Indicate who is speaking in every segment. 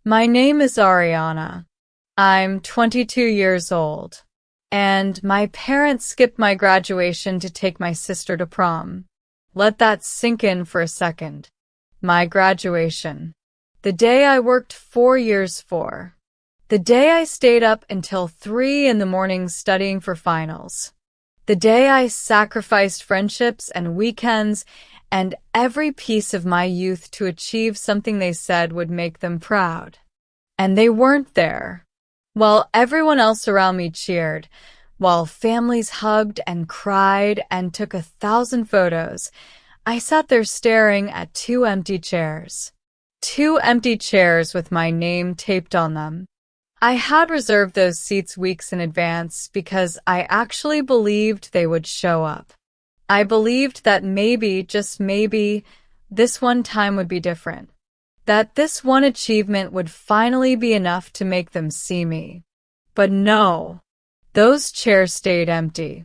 Speaker 1: My name is Ariana. I'm 22 years old, and my parents skipped my graduation to take my sister to prom. Let that sink in for a second. My graduation. The day I worked 4 years for. The day I stayed up until 3 in the morning studying for finals. The day I sacrificed friendships and weekends and every piece of my youth to achieve something they said would make them proud. And they weren't there. While everyone else around me cheered, while families hugged and cried and took 1,000 photos, I sat there staring at 2 empty chairs. 2 empty chairs with my name taped on them. I had reserved those seats weeks in advance because I actually believed they would show up. I believed that maybe, just maybe, this one time would be different. That this one achievement would finally be enough to make them see me. But no, those chairs stayed empty.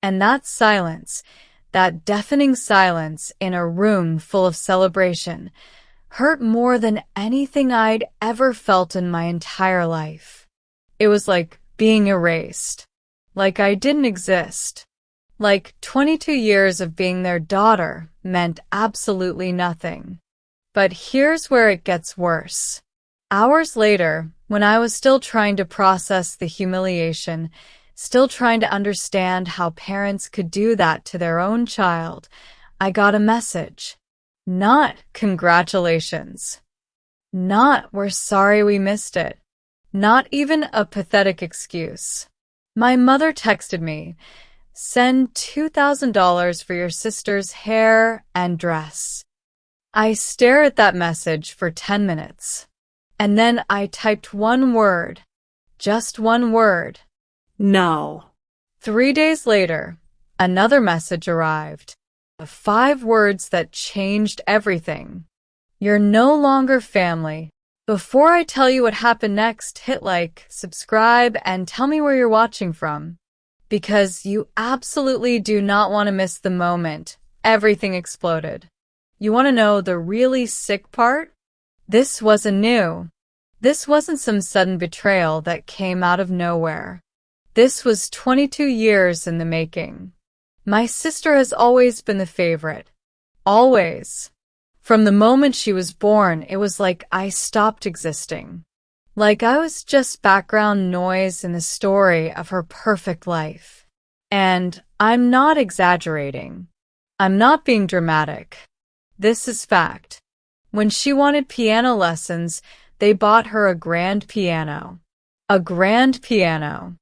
Speaker 1: And that silence, that deafening silence in a room full of celebration, hurt more than anything I'd ever felt in my entire life. It was like being erased. Like I didn't exist. Like 22 years of being their daughter meant absolutely nothing. But here's where it gets worse. Hours later, when I was still trying to process the humiliation, still trying to understand how parents could do that to their own child, I got a message. Not congratulations. Not we're sorry we missed it. Not even a pathetic excuse. My mother texted me, send $2,000 for your sister's hair and dress. I stare at that message for 10 minutes. And then I typed one word. Just one word. No. 3 days later, another message arrived. 5 words that changed everything. You're no longer family. Before I tell you what happened next, hit like, subscribe, and tell me where you're watching from. Because you absolutely do not want to miss the moment everything exploded. You want to know the really sick part? This wasn't new. This wasn't some sudden betrayal that came out of nowhere. This was 22 years in the making. My sister has always been the favorite. Always. From the moment she was born, it was like I stopped existing. Like I was just background noise in the story of her perfect life. And I'm not exaggerating. I'm not being dramatic. This is fact. When she wanted piano lessons, they bought her a grand piano. A grand piano.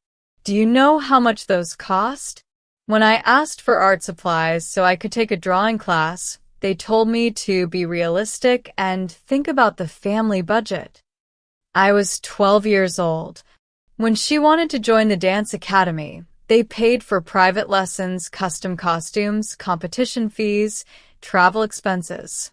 Speaker 1: Do you know how much those cost? When I asked for art supplies so I could take a drawing class, they told me to be realistic and think about the family budget. I was 12 years old. When she wanted to join the dance academy, they paid for private lessons, custom costumes, competition fees, travel expenses.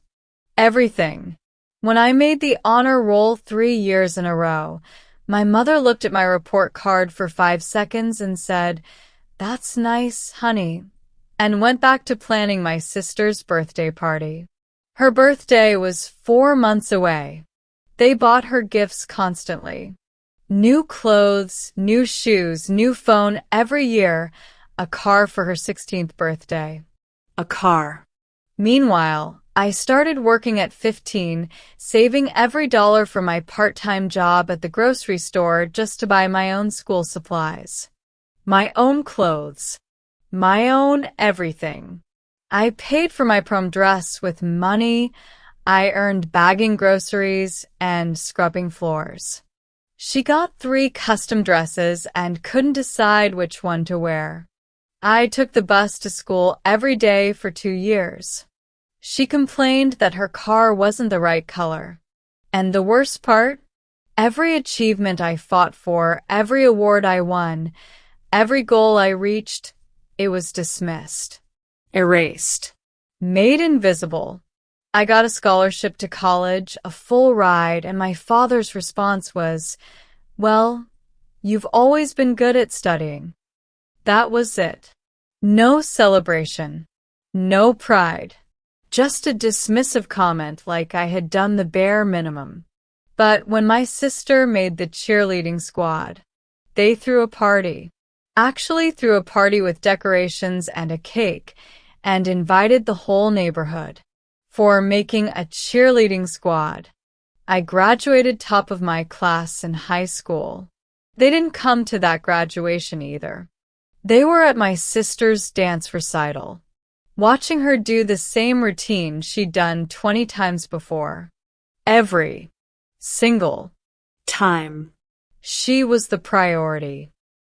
Speaker 1: Everything. When I made the honor roll 3 years in a row, my mother looked at my report card for 5 seconds and said, "That's nice, honey," and went back to planning my sister's birthday party. Her birthday was 4 months away. They bought her gifts constantly. New clothes, new shoes, new phone every year, a car for her 16th birthday. A car. Meanwhile, I started working at 15, saving every dollar from my part-time job at the grocery store just to buy my own school supplies. My own clothes. My own everything. I paid for my prom dress with money I earned bagging groceries and scrubbing floors. She got 3 custom dresses and couldn't decide which one to wear. I took the bus to school every day for 2 years. She complained that her car wasn't the right color. And the worst part? Every achievement I fought for, every award I won, every goal I reached, it was dismissed. Erased. Made invisible. I got a scholarship to college, a full ride, and my father's response was, "Well, you've always been good at studying." That was it. No celebration. No pride. Just a dismissive comment like I had done the bare minimum. But when my sister made the cheerleading squad, they threw a party. Actually threw a party with decorations and a cake, and invited the whole neighborhood for making a cheerleading squad. I graduated top of my class in high school. They didn't come to that graduation either. They were at my sister's dance recital, watching her do the same routine she'd done 20 times before. Every single time. She was the priority.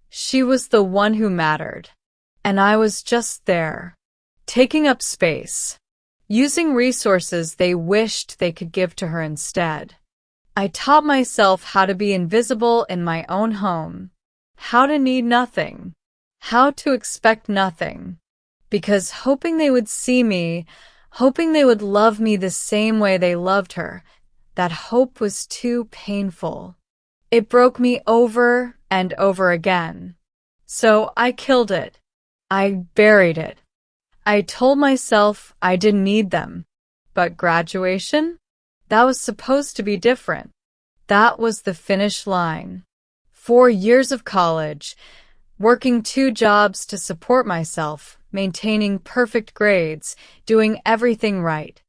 Speaker 1: She was the one who mattered. And I was just there, taking up space, using resources they wished they could give to her instead. I taught myself how to be invisible in my own home, how to need nothing, how to expect nothing, because hoping they would see me, hoping they would love me the same way they loved her, that hope was too painful. It broke me over and over again. So I killed it. I buried it. I told myself I didn't need them. But graduation? That was supposed to be different. That was the finish line. 4 years of college, working 2 jobs to support myself, maintaining perfect grades, doing everything right.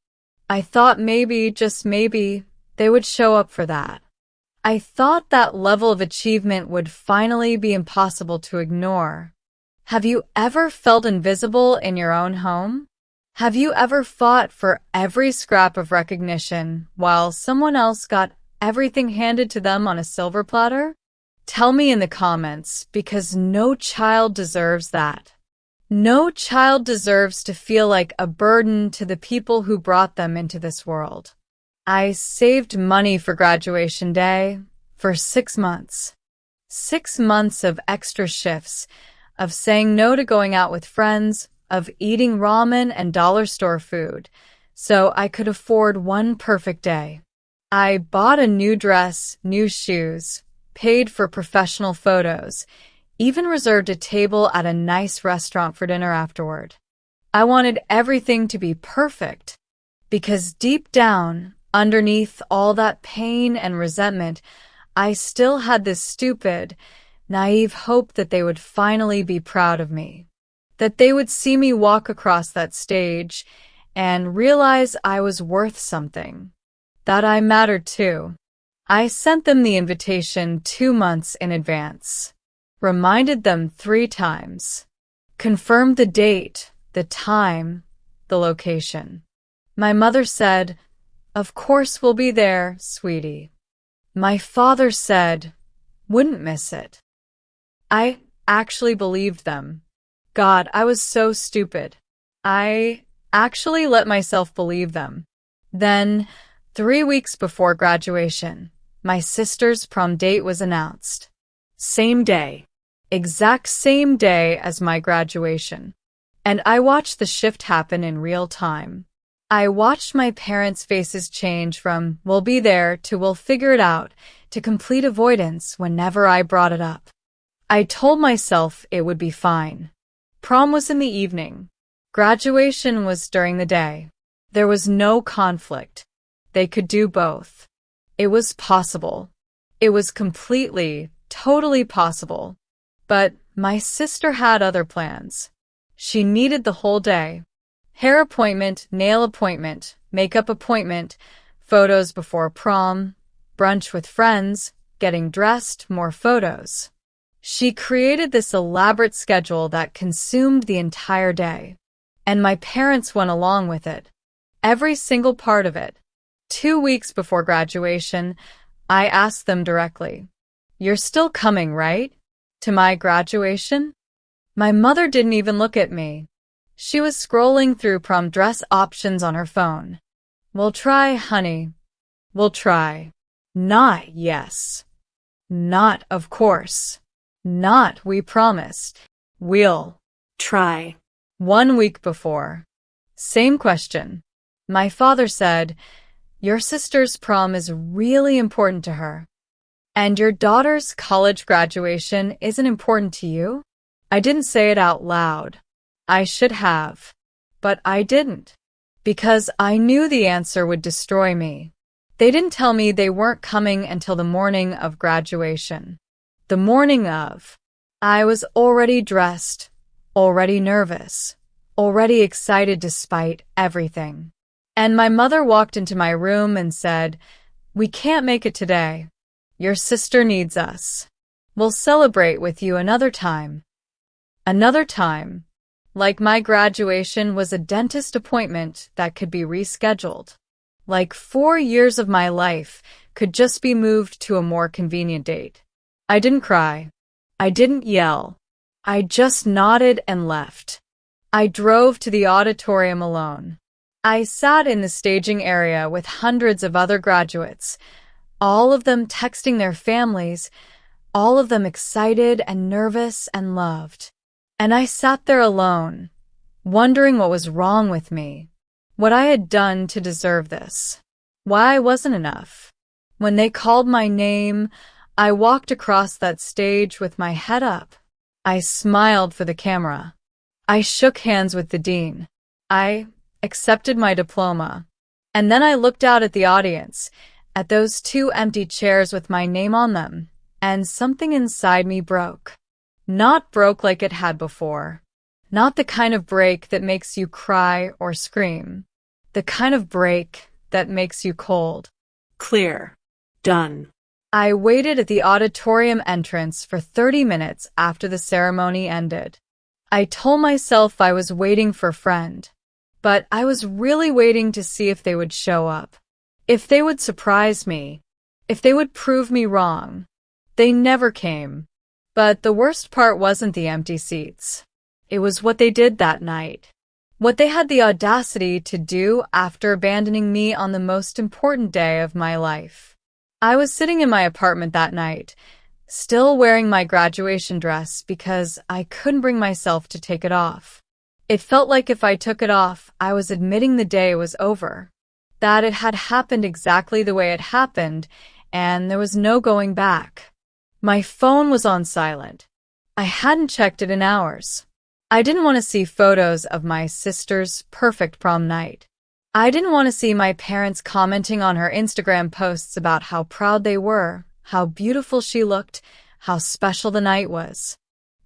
Speaker 1: I thought maybe, just maybe, they would show up for that. I thought that level of achievement would finally be impossible to ignore. Have you ever felt invisible in your own home? Have you ever fought for every scrap of recognition while someone else got everything handed to them on a silver platter? Tell me in the comments, because no child deserves that. No child deserves to feel like a burden to the people who brought them into this world. I saved money for graduation day for 6 months. 6 months of extra shifts, of saying no to going out with friends, of eating ramen and dollar store food, so I could afford one perfect day. I bought a new dress, new shoes, paid for professional photos, even reserved a table at a nice restaurant for dinner afterward. I wanted everything to be perfect, because deep down, underneath all that pain and resentment, I still had this stupid, naive hope that they would finally be proud of me, that they would see me walk across that stage and realize I was worth something, that I mattered too. I sent them the invitation 2 months in advance, reminded them 3 times, confirmed the date, the time, the location. My mother said, "Of course we'll be there, sweetie." My father said, "Wouldn't miss it." I actually believed them. God, I was so stupid. I actually let myself believe them. Then, 3 weeks before graduation, my sister's prom date was announced. Same day. Exact same day as my graduation. And I watched the shift happen in real time. I watched my parents' faces change from "we'll be there" to "we'll figure it out" to complete avoidance whenever I brought it up. I told myself it would be fine. Prom was in the evening. Graduation was during the day. There was no conflict. They could do both. It was possible. It was completely, totally possible. But my sister had other plans. She needed the whole day. Hair appointment, nail appointment, makeup appointment, photos before prom, brunch with friends, getting dressed, more photos. She created this elaborate schedule that consumed the entire day. And my parents went along with it. Every single part of it. 2 weeks before graduation, I asked them directly, "You're still coming, right? To my graduation?" My mother didn't even look at me. She was scrolling through prom dress options on her phone. "We'll try, honey. We'll try." Not yes. Not of course. Not we promised. We'll try. 1 week before. Same question. My father said, "Your sister's prom is really important to her. And your daughter's college graduation isn't important to you?" I didn't say it out loud. I should have. But I didn't. Because I knew the answer would destroy me. They didn't tell me they weren't coming until the morning of graduation. The morning of. I was already dressed, already nervous, already excited despite everything. And my mother walked into my room and said, "We can't make it today. Your sister needs us. We'll celebrate with you another time." Another time. Like my graduation was a dentist appointment that could be rescheduled. Like 4 years of my life could just be moved to a more convenient date. I didn't cry. I didn't yell. I just nodded and left. I drove to the auditorium alone. I sat in the staging area with hundreds of other graduates, all of them texting their families, all of them excited and nervous and loved. And I sat there alone, wondering what was wrong with me, what I had done to deserve this, why I wasn't enough. When they called my name, I walked across that stage with my head up. I smiled for the camera. I shook hands with the dean. I accepted my diploma. And then I looked out at the audience, at those 2 empty chairs with my name on them, and something inside me broke. Not broke like it had before. Not the kind of break that makes you cry or scream. The kind of break that makes you cold.
Speaker 2: Clear. Done.
Speaker 1: I waited at the auditorium entrance for 30 minutes after the ceremony ended. I told myself I was waiting for a friend, but I was really waiting to see if they would show up. If they would surprise me. If they would prove me wrong. They never came. But the worst part wasn't the empty seats. It was what they did that night. What they had the audacity to do after abandoning me on the most important day of my life. I was sitting in my apartment that night, still wearing my graduation dress because I couldn't bring myself to take it off. It felt like if I took it off, I was admitting the day was over. That it had happened exactly the way it happened, and there was no going back. My phone was on silent. I hadn't checked it in hours. I didn't want to see photos of my sister's perfect prom night. I didn't want to see my parents commenting on her Instagram posts about how proud they were, how beautiful she looked, how special the night was.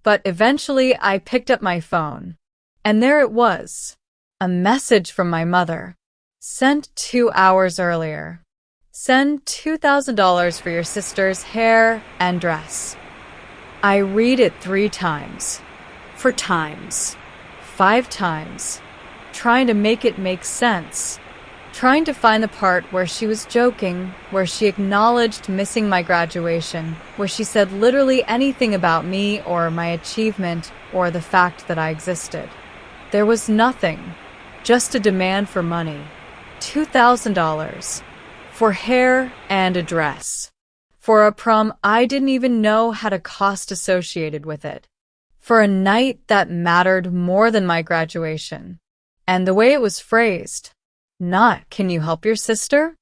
Speaker 1: But eventually I picked up my phone. And there it was. A message from my mother. Sent 2 hours earlier. Send $2,000 for your sister's hair and dress. I read it 3 times.
Speaker 2: 4 times.
Speaker 1: 5 times. Trying to make it make sense. Trying to find the part where she was joking, where she acknowledged missing my graduation, where she said literally anything about me or my achievement or the fact that I existed. There was nothing. Just a demand for money. $2,000. For hair and a dress. For a prom I didn't even know had a cost associated with it. For a night that mattered more than my graduation. And the way it was phrased. Not, "Can you help your sister?"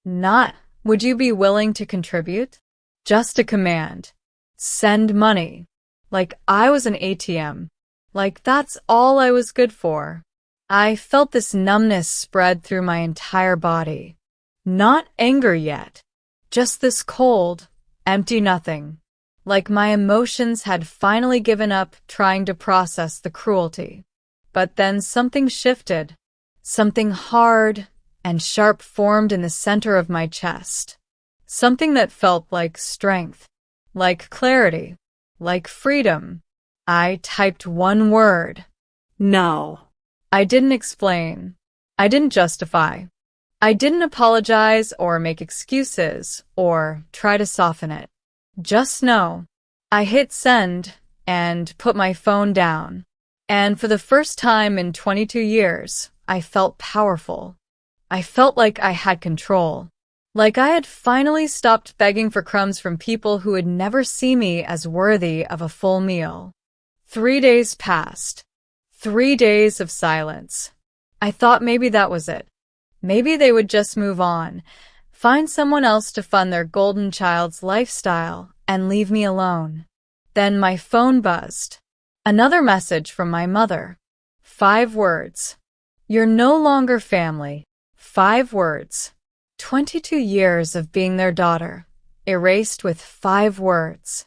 Speaker 1: Not, "Would you be willing to contribute?" Just a command. Send money. Like I was an ATM. Like that's all I was good for. I felt this numbness spread through my entire body. Not anger yet. Just this cold, empty nothing. Like my emotions had finally given up trying to process the cruelty. But then something shifted. Something hard and sharp formed in the center of my chest. Something that felt like strength, like clarity, like freedom. I typed one word.
Speaker 2: No.
Speaker 1: I didn't explain. I didn't justify. I didn't apologize or make excuses or try to soften it. Just know. I hit send and put my phone down. And for the first time in 22 years, I felt powerful. I felt like I had control. Like I had finally stopped begging for crumbs from people who would never see me as worthy of a full meal. 3 days passed. 3 days of silence. I thought maybe that was it. Maybe they would just move on, find someone else to fund their golden child's lifestyle, and leave me alone. Then my phone buzzed. Another message from my mother. 5 words. "You're no longer family." 5 words. 22 years of being their daughter, erased with 5 words.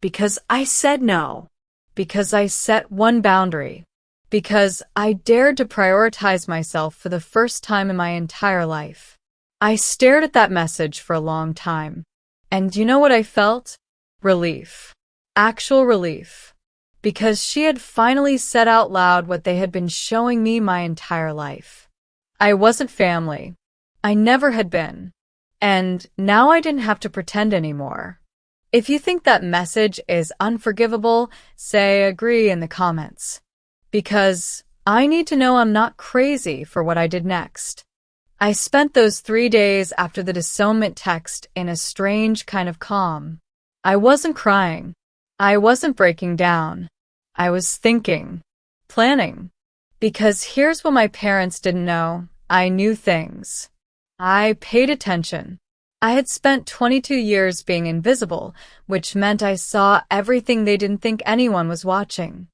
Speaker 2: Because I said no.
Speaker 1: Because I set one boundary. Because I dared to prioritize myself for the first time in my entire life. I stared at that message for a long time. And you know what I felt? Relief. Actual relief. Because she had finally said out loud what they had been showing me my entire life. I wasn't family. I never had been. And now I didn't have to pretend anymore. If you think that message is unforgivable, say agree in the comments. Because I need to know I'm not crazy for what I did next. I spent those 3 days after the disownment text in a strange kind of calm. I wasn't crying. I wasn't breaking down. I was thinking, planning. Because here's what my parents didn't know. I knew things. I paid attention. I had spent 22 years being invisible, which meant I saw everything they didn't think anyone was watching.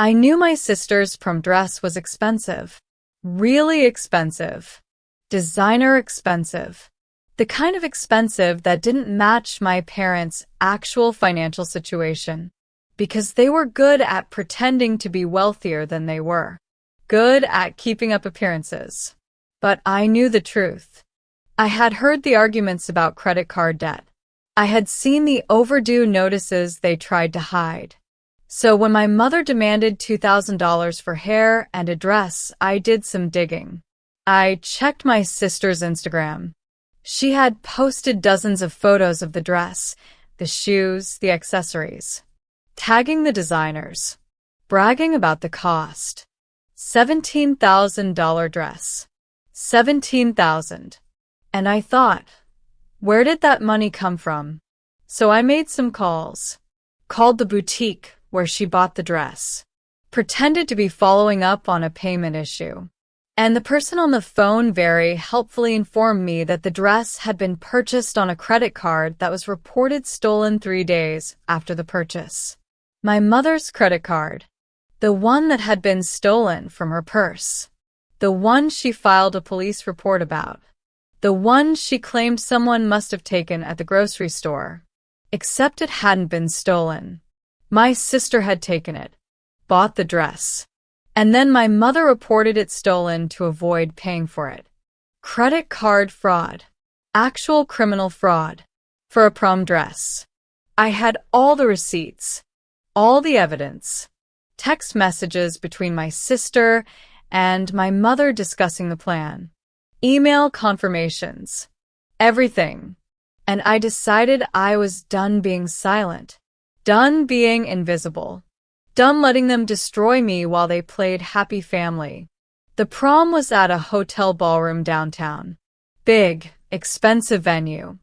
Speaker 1: I knew my sister's prom dress was expensive. Really expensive. Designer expensive. The kind of expensive that didn't match my parents' actual financial situation. Because they were good at pretending to be wealthier than they were. Good at keeping up appearances. But I knew the truth. I had heard the arguments about credit card debt. I had seen the overdue notices they tried to hide. So when my mother demanded $2,000 for hair and a dress, I did some digging. I checked my sister's Instagram. She had posted dozens of photos of the dress, the shoes, the accessories, tagging the designers, bragging about the cost. $17,000 dress. $17,000. And I thought, where did that money come from? So I made some calls. Called the boutique where she bought the dress. Pretended to be following up on a payment issue. And the person on the phone very helpfully informed me that the dress had been purchased on a credit card that was reported stolen 3 days after the purchase. My mother's credit card. The one that had been stolen from her purse. The one she filed a police report about. The one she claimed someone must have taken at the grocery store. Except it hadn't been stolen. My sister had taken it, bought the dress, and then my mother reported it stolen to avoid paying for it. Credit card fraud. Actual criminal fraud. For a prom dress. I had all the receipts, all the evidence. Text messages between my sister and my mother discussing the plan. Email confirmations. Everything. And I decided I was done being silent. Done being invisible. Done letting them destroy me while they played happy family. The prom was at a hotel ballroom downtown. Big, expensive venue.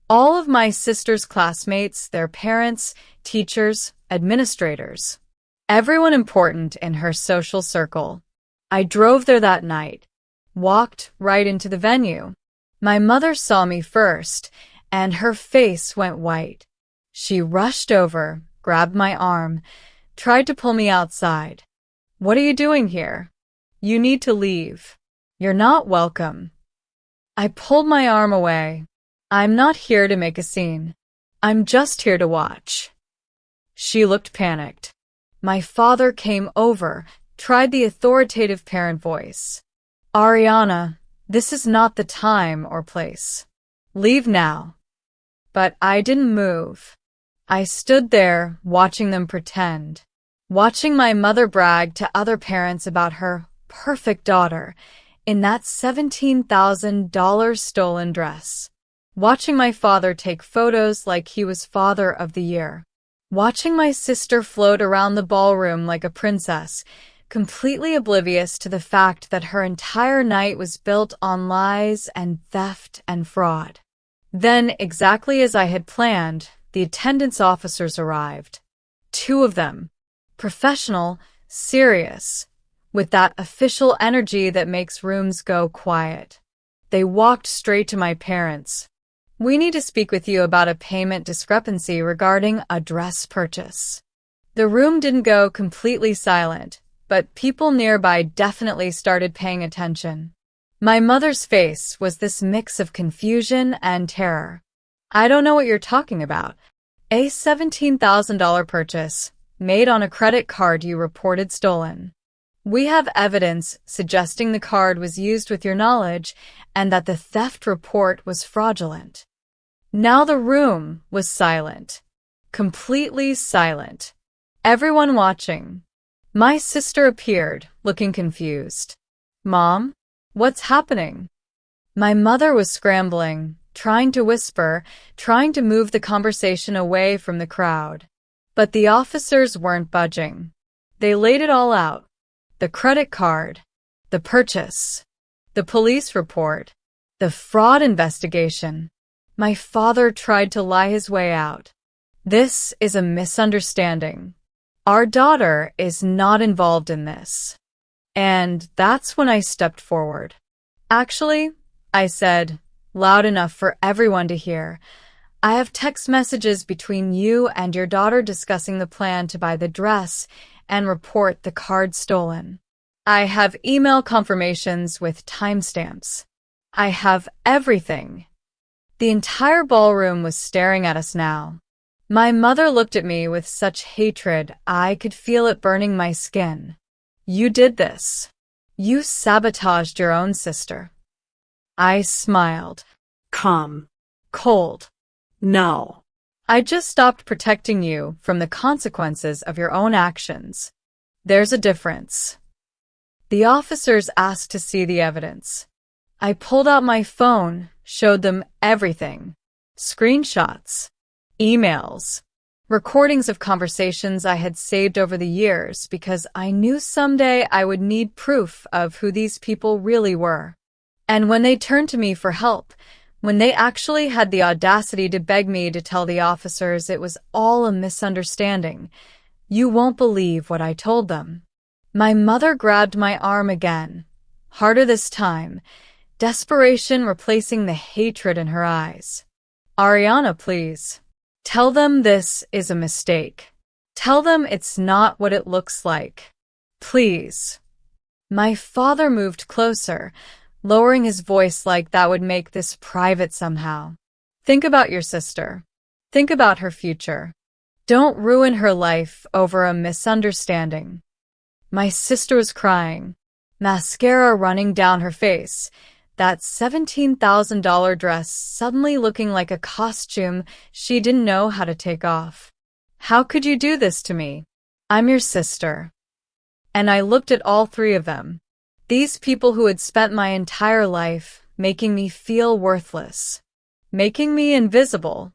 Speaker 1: All of my sister's classmates, their parents, teachers, administrators. Everyone important in her social circle. I drove there that night. Walked right into the venue. My mother saw me first, and her face went white. She rushed over, grabbed my arm, tried to pull me outside. What are you doing here? You need to leave. You're not welcome. I pulled my arm away. I'm not here to make a scene. I'm just here to watch. She looked panicked. My father came over, tried the authoritative parent voice. Ariana, this is not the time or place. Leave now. But I didn't move. I stood there, watching them pretend. Watching my mother brag to other parents about her perfect daughter in that $17,000 stolen dress. Watching my father take photos like he was father of the year. Watching my sister float around the ballroom like a princess, completely oblivious to the fact that her entire night was built on lies and theft and fraud. Then, exactly as I had planned, the attendance officers arrived. 2 of them. Professional, serious, with that official energy that makes rooms go quiet. They walked straight to my parents. We need to speak with you about a payment discrepancy regarding a dress purchase. The room didn't go completely silent, but people nearby definitely started paying attention. My mother's face was this mix of confusion and terror. I don't know what you're talking about. A $17,000 purchase, made on a credit card you reported stolen. We have evidence suggesting the card was used with your knowledge and that the theft report was fraudulent. Now the room was silent. Completely silent. Everyone watching. My sister appeared, looking confused. Mom? What's happening? My mother was scrambling, trying to whisper, trying to move the conversation away from the crowd. But the officers weren't budging. They laid it all out. The credit card, the purchase, the police report, the fraud investigation. My father tried to lie his way out. This is a misunderstanding. Our daughter is not involved in this. And that's when I stepped forward. Actually, I said, loud enough for everyone to hear, I have text messages between you and your daughter discussing the plan to buy the dress and report the card stolen. I have email confirmations with timestamps. I have everything. The entire ballroom was staring at us now. My mother looked at me with such hatred I could feel it burning my skin. You did this. You sabotaged your own sister. I smiled.
Speaker 2: Calm.
Speaker 1: Cold.
Speaker 2: No.
Speaker 1: I just stopped protecting you from the consequences of your own actions. There's a difference. The officers asked to see the evidence. I pulled out my phone, showed them everything. Screenshots, emails, recordings of conversations I had saved over the years because I knew someday I would need proof of who these people really were. And when they turned to me for help, when they actually had the audacity to beg me to tell the officers it was all a misunderstanding, you won't believe what I told them. My mother grabbed my arm again, harder this time, desperation replacing the hatred in her eyes. Ariana, please. Tell them this is a mistake. Tell them it's not what it looks like. Please. My father moved closer, lowering his voice like that would make this private somehow. Think about your sister. Think about her future. Don't ruin her life over a misunderstanding. My sister was crying, mascara running down her face, that $17,000 dress suddenly looking like a costume she didn't know how to take off. How could you do this to me? I'm your sister. And I looked at all three of them. These people who had spent my entire life making me feel worthless, making me invisible,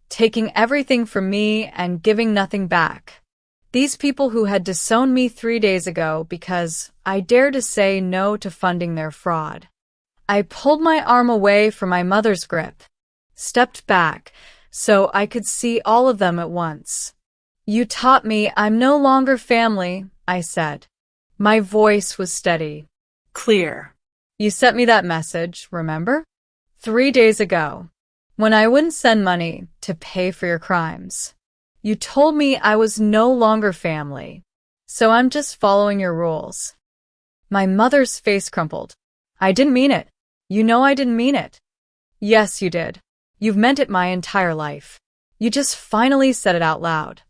Speaker 1: taking everything from me and giving nothing back. These people who had disowned me 3 days ago because I dared to say no to funding their fraud. I pulled my arm away from my mother's grip, stepped back so I could see all of them at once. You taught me I'm no longer family, I said. My voice was steady.
Speaker 2: Clear.
Speaker 1: You sent me that message, remember? 3 days ago, when I wouldn't send money to pay for your crimes. You told me I was no longer family, so I'm just following your rules. My mother's face crumpled. I didn't mean it. You know I didn't mean it. Yes, you did. You've meant it my entire life. You just finally said it out loud.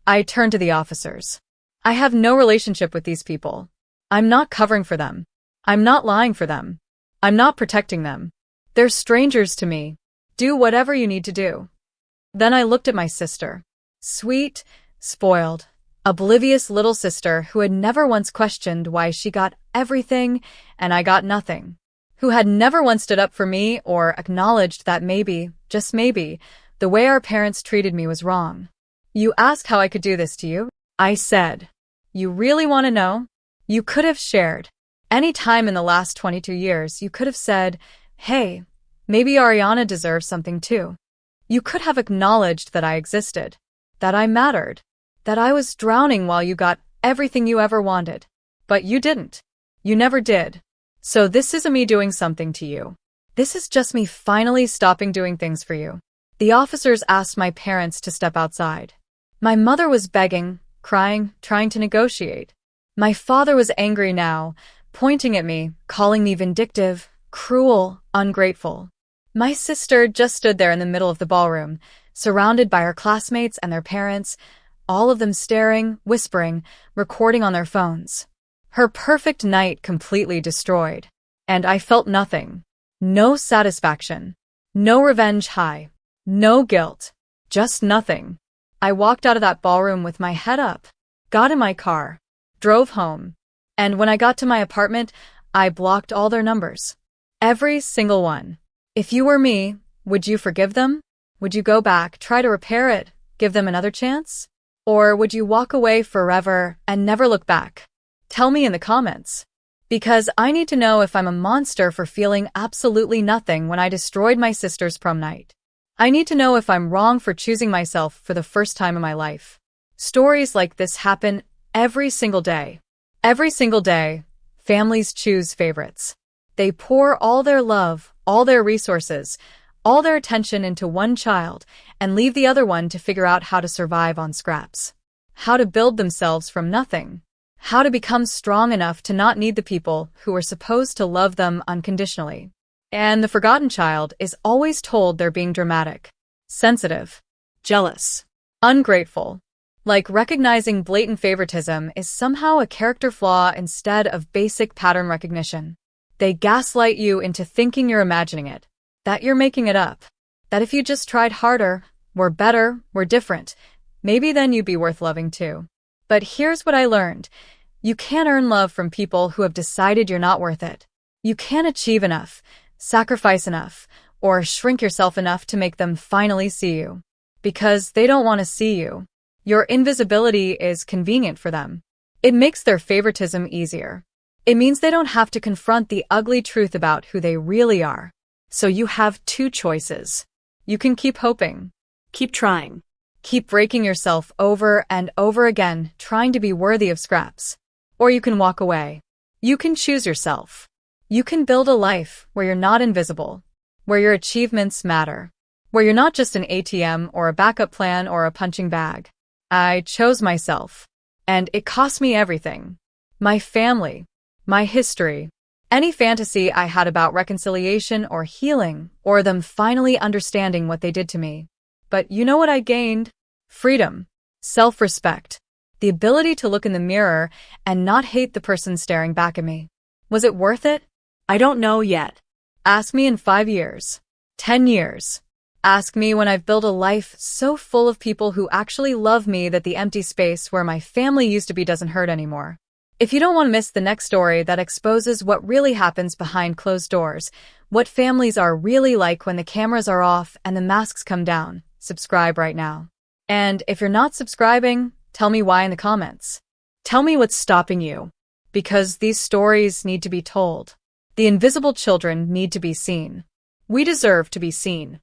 Speaker 1: I turned to the officers. I have no relationship with these people. I'm not covering for them. I'm not lying for them. I'm not protecting them. They're strangers to me. Do whatever you need to do. Then I looked at my sister. Sweet, spoiled, oblivious little sister who had never once questioned why she got everything and I got nothing. Who had never once stood up for me or acknowledged that maybe, just maybe, the way our parents treated me was wrong. You asked how I could do this to you? I said. You really want to know? You could have shared. Any time in the last 22 years, you could have said, hey, maybe Ariana deserves something too. You could have acknowledged that I existed, that I mattered, that I was drowning while you got everything you ever wanted. But you didn't. You never did. So this isn't me doing something to you. This is just me finally stopping doing things for you. The officers asked my parents to step outside. My mother was begging, crying, trying to negotiate. My father was angry now, pointing at me, calling me vindictive, cruel, ungrateful. My sister just stood there in the middle of the ballroom, surrounded by her classmates and their parents, all of them staring, whispering, recording on their phones. Her perfect night completely destroyed. And I felt nothing. No satisfaction. No revenge high. No guilt. Just nothing. I walked out of that ballroom with my head up, got in my car, drove home, and when I got to my apartment, I blocked all their numbers. Every single one. If you were me, would you forgive them? Would you go back, try to repair it, give them another chance? Or would you walk away forever and never look back? Tell me in the comments. Because I need to know if I'm a monster for feeling absolutely nothing when I destroyed my sister's prom night. I need to know if I'm wrong for choosing myself for the first time in my life. Stories like this happen every single day. Every single day, families choose favorites. They pour all their love, all their resources, all their attention into one child and leave the other one to figure out how to survive on scraps. How to build themselves from nothing. How to become strong enough to not need the people who are supposed to love them unconditionally. And the forgotten child is always told they're being dramatic, sensitive, jealous, ungrateful. Like recognizing blatant favoritism is somehow a character flaw instead of basic pattern recognition. They gaslight you into thinking you're imagining it, that you're making it up, that if you just tried harder, were better, were different, maybe then you'd be worth loving too. But here's what I learned. You can't earn love from people who have decided you're not worth it. You can't achieve enough, sacrifice enough, or shrink yourself enough to make them finally see you. Because they don't want to see you. Your invisibility is convenient for them. It makes their favoritism easier. It means they don't have to confront the ugly truth about who they really are. So you have two choices. You can keep hoping.
Speaker 2: Keep trying.
Speaker 1: Keep breaking yourself over and over again, trying to be worthy of scraps. Or you can walk away. You can choose yourself. You can build a life where you're not invisible, where your achievements matter, where you're not just an ATM or a backup plan or a punching bag. I chose myself, and it cost me everything. My family, my history, any fantasy I had about reconciliation or healing, or them finally understanding what they did to me. But you know what I gained? Freedom, self-respect, the ability to look in the mirror and not hate the person staring back at me. Was it worth it?
Speaker 2: I don't know yet.
Speaker 1: Ask me in 5 years, 10 years. Ask me when I've built a life so full of people who actually love me that the empty space where my family used to be doesn't hurt anymore. If you don't want to miss the next story that exposes what really happens behind closed doors, what families are really like when the cameras are off and the masks come down, subscribe right now. And if you're not subscribing, tell me why in the comments. Tell me what's stopping you. Because these stories need to be told. The invisible children need to be seen. We deserve to be seen.